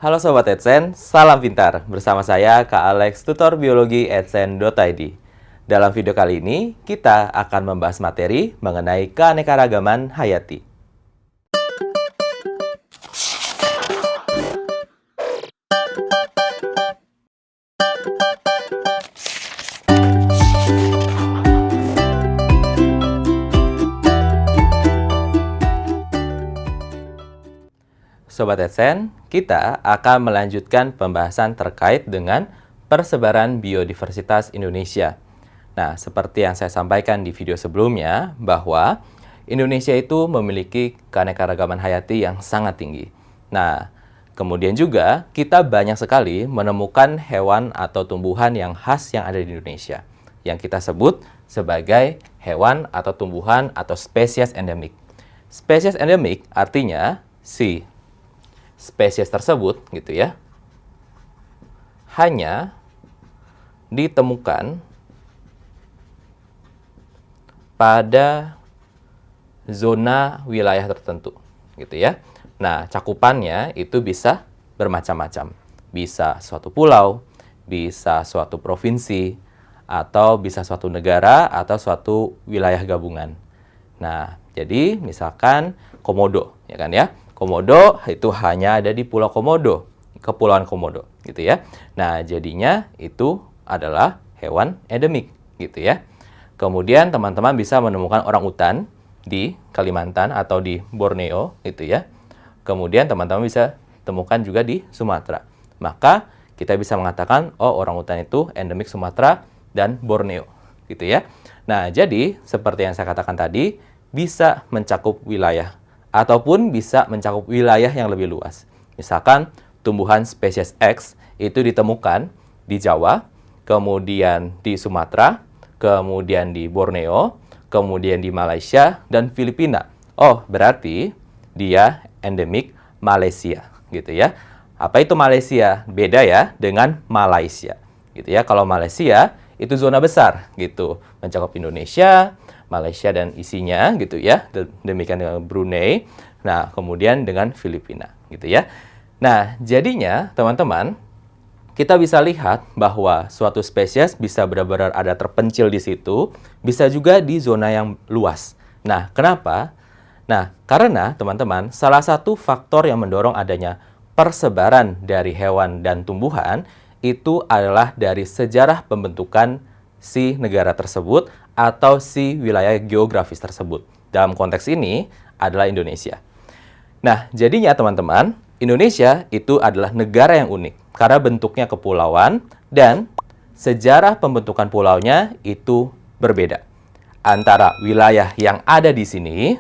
Halo Sobat Edsen, salam pintar. Bersama saya Kak Alex, tutor biologi edsen.id. Dalam video kali ini, kita akan membahas materi mengenai keanekaragaman hayati. Sobat Edsen, kita akan melanjutkan pembahasan terkait dengan persebaran biodiversitas Indonesia. Nah, seperti yang saya sampaikan di video sebelumnya, bahwa Indonesia itu memiliki keanekaragaman hayati yang sangat tinggi. Nah, kemudian juga kita banyak sekali menemukan hewan atau tumbuhan yang khas yang ada di Indonesia, yang kita sebut sebagai hewan atau tumbuhan atau spesies endemik. Spesies endemik artinya spesies tersebut gitu ya hanya ditemukan pada zona wilayah tertentu gitu ya. Nah, cakupannya itu bisa bermacam-macam. Bisa suatu pulau, bisa suatu provinsi, atau bisa suatu negara atau suatu wilayah gabungan. Nah, jadi misalkan Komodo ya kan ya. Komodo itu hanya ada di Pulau Komodo, Kepulauan Komodo, gitu ya. Nah, jadinya itu adalah hewan endemik, gitu ya. Kemudian teman-teman bisa menemukan orangutan di Kalimantan atau di Borneo, gitu ya. Kemudian teman-teman bisa temukan juga di Sumatera. Maka kita bisa mengatakan, oh orangutan itu endemik Sumatera dan Borneo, gitu ya. Nah, jadi seperti yang saya katakan tadi, bisa mencakup wilayah ataupun bisa mencakup wilayah yang lebih luas. Misalkan tumbuhan spesies X itu ditemukan di Jawa, kemudian di Sumatera, kemudian di Borneo, kemudian di Malaysia dan Filipina. Oh, berarti dia endemik Malaysia, gitu ya. Apa itu Malaysia? Beda ya dengan Malaysia, gitu ya. Kalau Malaysia itu zona besar, gitu, mencakup Indonesia, Malaysia dan isinya gitu ya. Demikian dengan Brunei. Nah, kemudian dengan Filipina gitu ya. Nah, jadinya teman-teman, kita bisa lihat bahwa suatu spesies bisa benar-benar ada terpencil di situ, bisa juga di zona yang luas. Nah, kenapa? Nah, karena teman-teman, salah satu faktor yang mendorong adanya persebaran dari hewan dan tumbuhan itu adalah dari sejarah pembentukan si negara tersebut atau si wilayah geografis tersebut. Dalam konteks ini adalah Indonesia. Nah, jadinya teman-teman, Indonesia itu adalah negara yang unik karena bentuknya kepulauan dan sejarah pembentukan pulaunya itu berbeda antara wilayah yang ada di sini,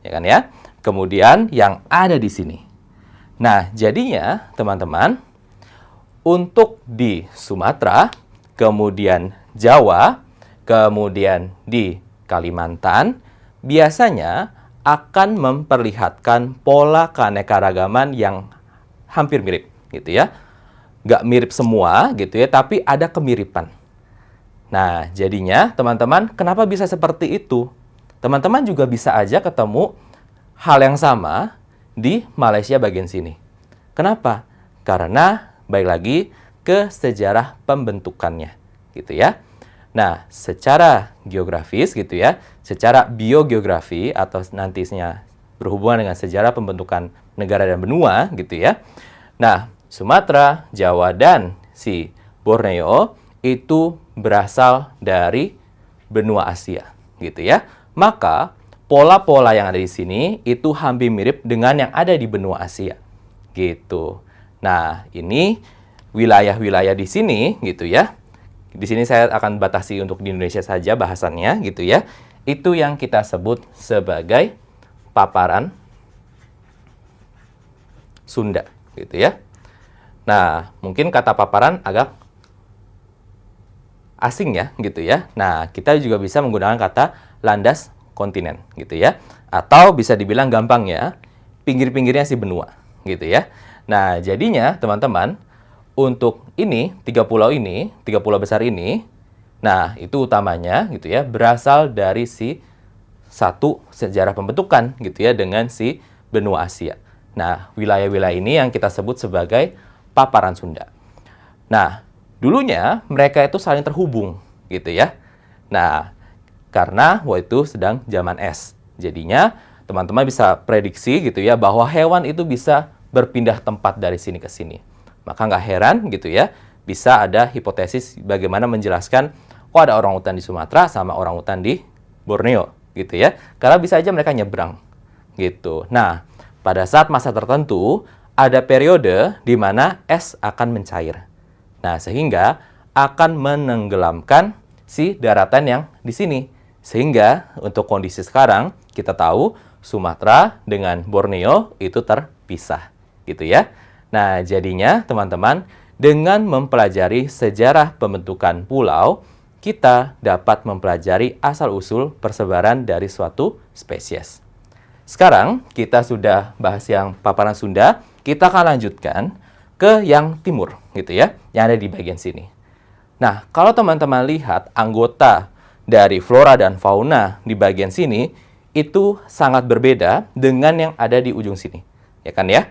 ya kan ya, kemudian yang ada di sini. Nah, jadinya teman-teman, untuk di Sumatera, kemudian Jawa, kemudian di Kalimantan, biasanya akan memperlihatkan pola keanekaragaman yang hampir mirip, gitu ya. Nggak mirip semua, gitu ya, tapi ada kemiripan. Nah, jadinya teman-teman, kenapa bisa seperti itu? Teman-teman juga bisa aja ketemu hal yang sama di Malaysia bagian sini. Kenapa? Karena, baik lagi, ke sejarah pembentukannya, gitu ya. Nah, secara geografis gitu ya, secara biogeografi atau nantinya berhubungan dengan sejarah pembentukan negara dan benua gitu ya. Nah, Sumatera, Jawa, dan si Borneo itu berasal dari benua Asia gitu ya. Maka, pola-pola yang ada di sini itu hampir mirip dengan yang ada di benua Asia gitu. Nah, ini wilayah-wilayah di sini gitu ya. Di sini saya akan batasi untuk di Indonesia saja bahasannya gitu ya. Itu yang kita sebut sebagai paparan Sunda gitu ya. Nah, mungkin kata paparan agak asing ya gitu ya. Nah, kita juga bisa menggunakan kata landas kontinen gitu ya. Atau bisa dibilang gampang ya, pinggir-pinggirnya si benua gitu ya. Nah, jadinya teman-teman, untuk ini, tiga pulau besar ini, nah itu utamanya gitu ya, berasal dari si satu sejarah pembentukan gitu ya dengan si benua Asia. Nah, wilayah-wilayah ini yang kita sebut sebagai paparan Sunda. Nah, dulunya mereka itu saling terhubung, gitu ya. Nah, karena waktu itu sedang zaman es. Jadinya, teman-teman bisa prediksi gitu ya, bahwa hewan itu bisa berpindah tempat dari sini ke sini. Maka nggak heran gitu ya, bisa ada hipotesis bagaimana menjelaskan kok ada orangutan di Sumatera sama orangutan di Borneo, gitu ya. Karena bisa aja mereka nyebrang, gitu. Nah, pada saat masa tertentu, ada periode di mana es akan mencair. Nah, sehingga akan menenggelamkan si daratan yang di sini. Sehingga untuk kondisi sekarang, kita tahu Sumatera dengan Borneo itu terpisah, gitu ya. Nah, jadinya teman-teman, dengan mempelajari sejarah pembentukan pulau, kita dapat mempelajari asal-usul persebaran dari suatu spesies. Sekarang kita sudah bahas yang paparan Sunda, kita akan lanjutkan ke yang timur, gitu ya, yang ada di bagian sini. Nah, kalau teman-teman lihat anggota dari flora dan fauna di bagian sini, itu sangat berbeda dengan yang ada di ujung sini, ya kan ya?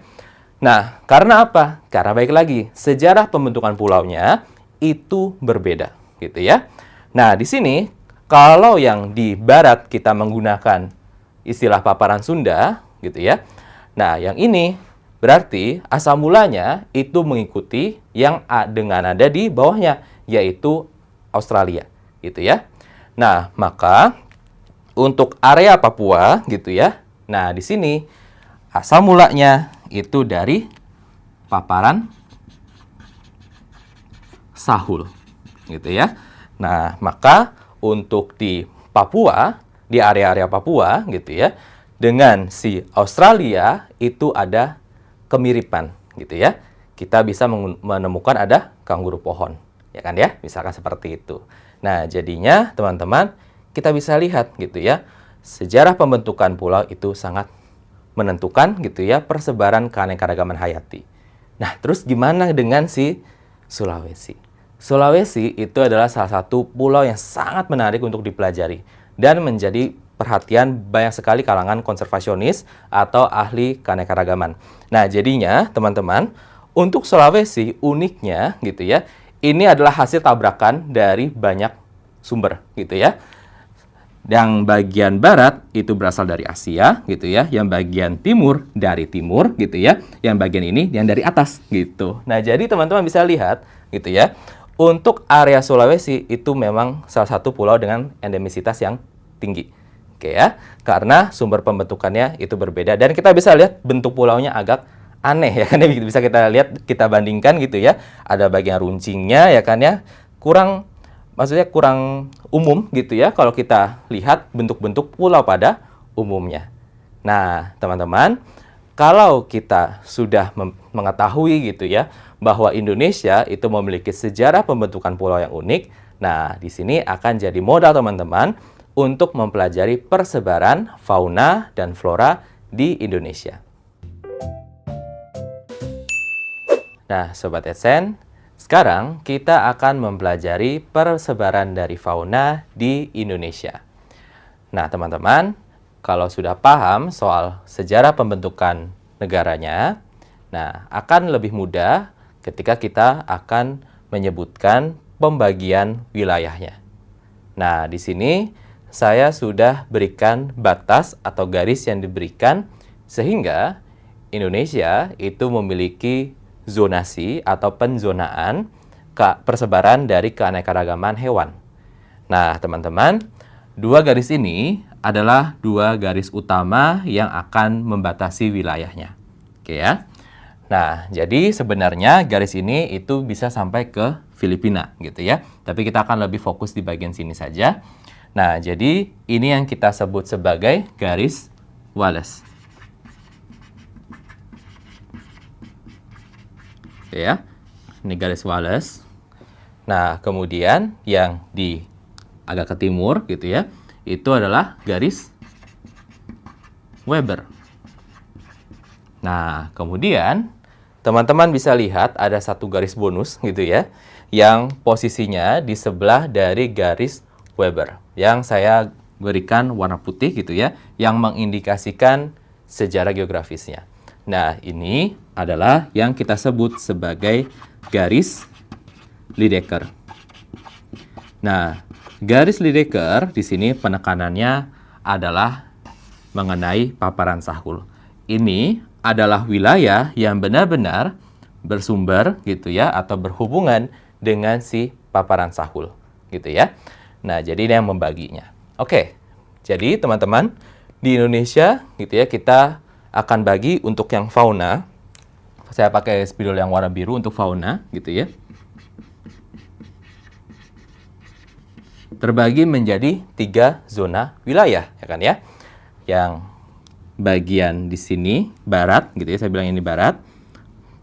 Nah, karena apa? Karena baik lagi, sejarah pembentukan pulaunya itu berbeda, gitu ya. Nah, di sini, kalau yang di barat kita menggunakan istilah paparan Sunda, gitu ya. Nah, yang ini berarti asal mulanya itu mengikuti yang dengan ada di bawahnya, yaitu Australia, gitu ya. Nah, maka untuk area Papua, gitu ya. Nah, di sini asal mulanya itu dari paparan Sahul, gitu ya. Nah, maka untuk di Papua, di area-area Papua gitu ya, dengan si Australia itu ada kemiripan gitu ya. Kita bisa menemukan ada kanguru pohon, ya kan ya, misalkan seperti itu. Nah, jadinya teman-teman kita bisa lihat gitu ya, sejarah pembentukan pulau itu sangat menentukan gitu ya persebaran keanekaragaman hayati. Nah, terus gimana dengan si Sulawesi? Sulawesi itu adalah salah satu pulau yang sangat menarik untuk dipelajari dan menjadi perhatian banyak sekali kalangan konservasionis atau ahli keanekaragaman. Nah, jadinya teman-teman, untuk Sulawesi uniknya gitu ya, ini adalah hasil tabrakan dari banyak sumber gitu ya. Yang bagian barat itu berasal dari Asia gitu ya, yang bagian timur dari timur gitu ya, yang bagian ini yang dari atas gitu. Nah, jadi teman-teman bisa lihat gitu ya, untuk area Sulawesi itu memang salah satu pulau dengan endemisitas yang tinggi. Oke ya, karena sumber pembentukannya itu berbeda dan kita bisa lihat bentuk pulaunya agak aneh ya kan ya, bisa kita lihat, kita bandingkan gitu ya. Ada bagian runcingnya ya kan ya, kurang umum gitu ya kalau kita lihat bentuk-bentuk pulau pada umumnya. Nah, teman-teman, kalau kita sudah mengetahui gitu ya bahwa Indonesia itu memiliki sejarah pembentukan pulau yang unik, nah di sini akan jadi modal teman-teman untuk mempelajari persebaran fauna dan flora di Indonesia. Nah, Sobat Esen, sekarang kita akan mempelajari persebaran dari fauna di Indonesia. Nah, teman-teman, kalau sudah paham soal sejarah pembentukan negaranya, nah, akan lebih mudah ketika kita akan menyebutkan pembagian wilayahnya. Nah, di sini saya sudah berikan batas atau garis yang diberikan sehingga Indonesia itu memiliki zonasi atau penzonaan persebaran dari keanekaragaman hewan. Nah, teman-teman, dua garis ini adalah dua garis utama yang akan membatasi wilayahnya. Oke ya. Nah, jadi sebenarnya garis ini itu bisa sampai ke Filipina gitu ya. Tapi kita akan lebih fokus di bagian sini saja. Nah, jadi ini yang kita sebut sebagai garis Wallace. Oke ya. Ini garis Wallace. Nah, kemudian yang di agak ke timur gitu ya, itu adalah garis Weber. Nah, kemudian teman-teman bisa lihat ada satu garis bonus gitu ya, yang posisinya di sebelah dari garis Weber, yang saya berikan warna putih gitu ya, yang mengindikasikan sejarah geografisnya. Nah, ini adalah yang kita sebut sebagai garis Lydekker. Nah, garis Lydekker di sini penekanannya adalah mengenai paparan Sahul. Ini adalah wilayah yang benar-benar bersumber gitu ya, atau berhubungan dengan si paparan Sahul gitu ya. Nah, jadi ini yang membaginya. Oke. Jadi teman-teman, di Indonesia gitu ya, kita akan bagi untuk yang fauna. Saya pakai spidol yang warna biru untuk fauna gitu ya. Terbagi menjadi 3 zona wilayah, ya kan ya. Yang bagian di sini barat gitu ya, saya bilang ini barat,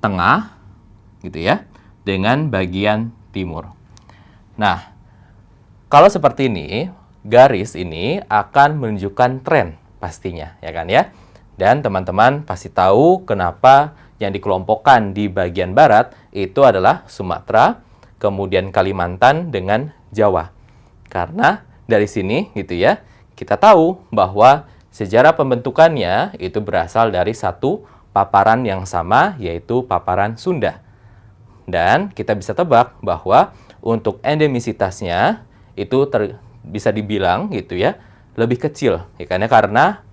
tengah gitu ya, dengan bagian timur. Nah, kalau seperti ini, garis ini akan menunjukkan tren pastinya, ya kan ya. Dan teman-teman pasti tahu kenapa yang dikelompokkan di bagian barat itu adalah Sumatera, kemudian Kalimantan dengan Jawa. Karena dari sini gitu ya, kita tahu bahwa sejarah pembentukannya itu berasal dari satu paparan yang sama, yaitu paparan Sunda. Dan kita bisa tebak bahwa untuk endemisitasnya itu bisa dibilang gitu ya, lebih kecil, ya karena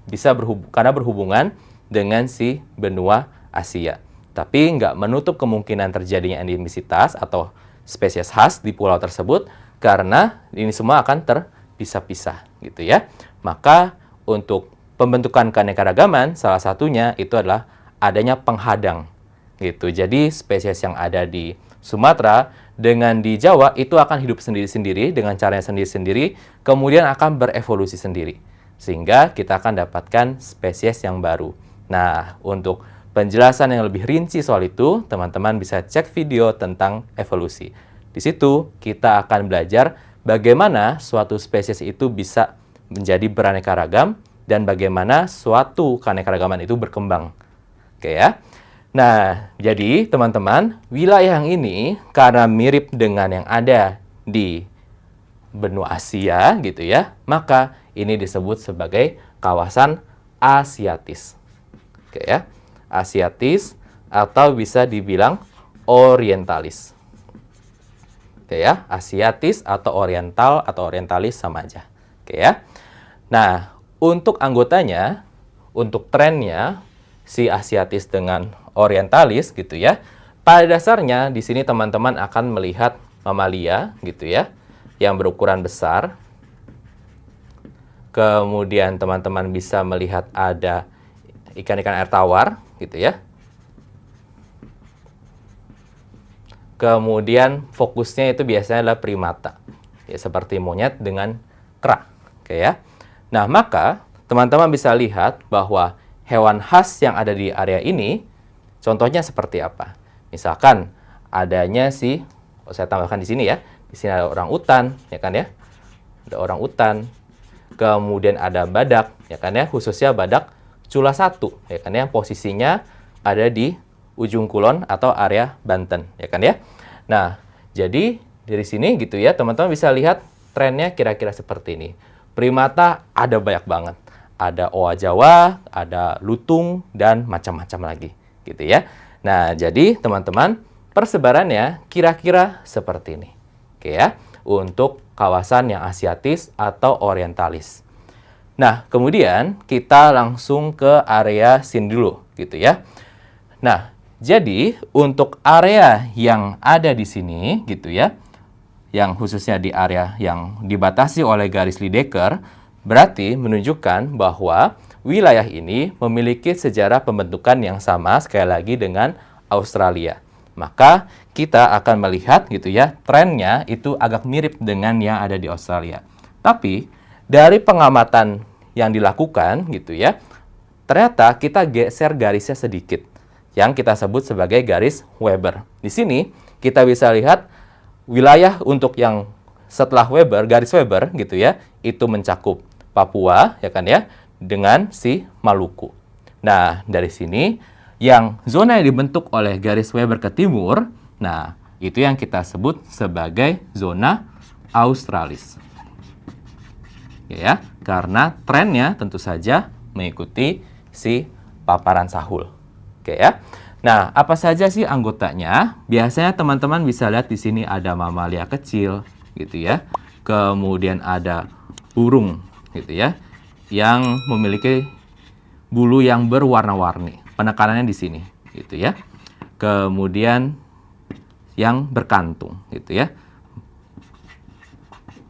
berhubungan dengan si benua Asia. Tapi nggak menutup kemungkinan terjadinya endemisitas atau spesies khas di pulau tersebut, karena ini semua akan terpisah-pisah gitu ya. Maka untuk pembentukan keanekaragaman salah satunya itu adalah adanya penghadang gitu. Jadi spesies yang ada di Sumatera dengan di Jawa itu akan hidup sendiri-sendiri dengan caranya sendiri-sendiri, kemudian akan berevolusi sendiri. Sehingga kita akan dapatkan spesies yang baru. Nah, untuk penjelasan yang lebih rinci soal itu, teman-teman bisa cek video tentang evolusi. Di situ kita akan belajar bagaimana suatu spesies itu bisa menjadi beraneka ragam dan bagaimana suatu keanekaragaman itu berkembang. Oke ya. Nah, jadi teman-teman, wilayah yang ini karena mirip dengan yang ada di benua Asia gitu ya, maka ini disebut sebagai kawasan Asiatis. Oke ya. Asiatis atau bisa dibilang orientalis. Oke ya, Asiatis atau oriental atau orientalis sama aja. Oke ya. Nah, untuk anggotanya, untuk trennya si Asiatis dengan orientalis gitu ya. Pada dasarnya di sini teman-teman akan melihat mamalia gitu ya, yang berukuran besar. Kemudian teman-teman bisa melihat ada ikan-ikan air tawar gitu ya. Kemudian fokusnya itu biasanya adalah primata, ya, seperti monyet dengan kera. Oke ya. Nah, maka teman-teman bisa lihat bahwa hewan khas yang ada di area ini, contohnya seperti apa? Misalkan adanya saya tambahkan di sini ya. Di sini ada orang utan, ya kan ya? Ada orang utan. Kemudian ada badak, ya kan ya? Khususnya badak cula 1, ya kan ya? Posisinya ada di ujung kulon atau area Banten, ya kan ya? Nah, jadi dari sini gitu ya, teman-teman bisa lihat trennya kira-kira seperti ini. Primata ada banyak banget. Ada oa Jawa, ada lutung, dan macam-macam lagi, gitu ya. Nah, jadi teman-teman, persebarannya kira-kira seperti ini. Oke ya, untuk kawasan yang Asiatis atau orientalis. Nah, kemudian kita langsung ke area sini dulu, gitu ya. Nah, jadi untuk area yang ada di sini, gitu ya, yang khususnya di area yang dibatasi oleh garis Lydekker, berarti menunjukkan bahwa wilayah ini memiliki sejarah pembentukan yang sama sekali lagi dengan Australia. Maka kita akan melihat gitu ya, trennya itu agak mirip dengan yang ada di Australia. Tapi dari pengamatan yang dilakukan gitu ya, ternyata kita geser garisnya sedikit, yang kita sebut sebagai garis Weber. Di sini kita bisa lihat wilayah untuk yang setelah Weber, garis Weber gitu ya, itu mencakup Papua, ya kan ya, dengan si Maluku. Nah, dari sini yang zona yang dibentuk oleh garis Weber ke timur, nah, itu yang kita sebut sebagai zona Australis. Ya, karena trennya tentu saja mengikuti si paparan Sahul. Oke ya. Nah, apa saja sih anggotanya? Biasanya teman-teman bisa lihat di sini ada mamalia kecil, gitu ya. Kemudian ada burung, gitu ya, yang memiliki bulu yang berwarna-warni. Penekanannya di sini, gitu ya. Kemudian yang berkantung, gitu ya.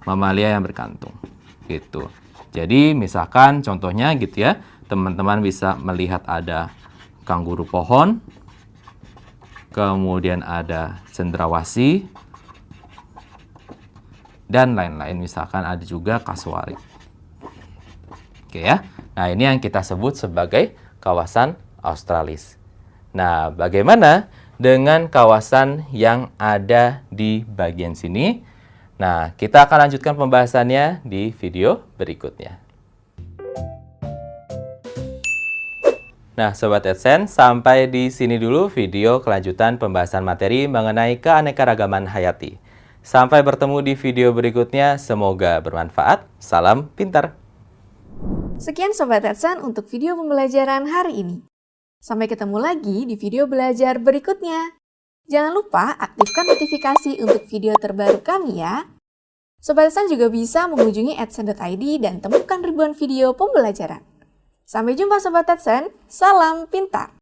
Mamalia yang berkantung, gitu. Jadi misalkan contohnya gitu ya, teman-teman bisa melihat ada kanguru pohon, kemudian ada cendrawasih, dan lain-lain. Misalkan ada juga kasuari. Oke ya. Nah, ini yang kita sebut sebagai kawasan australis. Nah, bagaimana dengan kawasan yang ada di bagian sini? Nah, kita akan lanjutkan pembahasannya di video berikutnya. Nah, Sobat AdSense, sampai di sini dulu video kelanjutan pembahasan materi mengenai keanekaragaman hayati. Sampai bertemu di video berikutnya, semoga bermanfaat. Salam pintar! Sekian Sobat AdSense untuk video pembelajaran hari ini. Sampai ketemu lagi di video belajar berikutnya. Jangan lupa aktifkan notifikasi untuk video terbaru kami ya. Sobat AdSense juga bisa mengunjungi adsense.id dan temukan ribuan video pembelajaran. Sampai jumpa Sobat AdSense, salam pintar!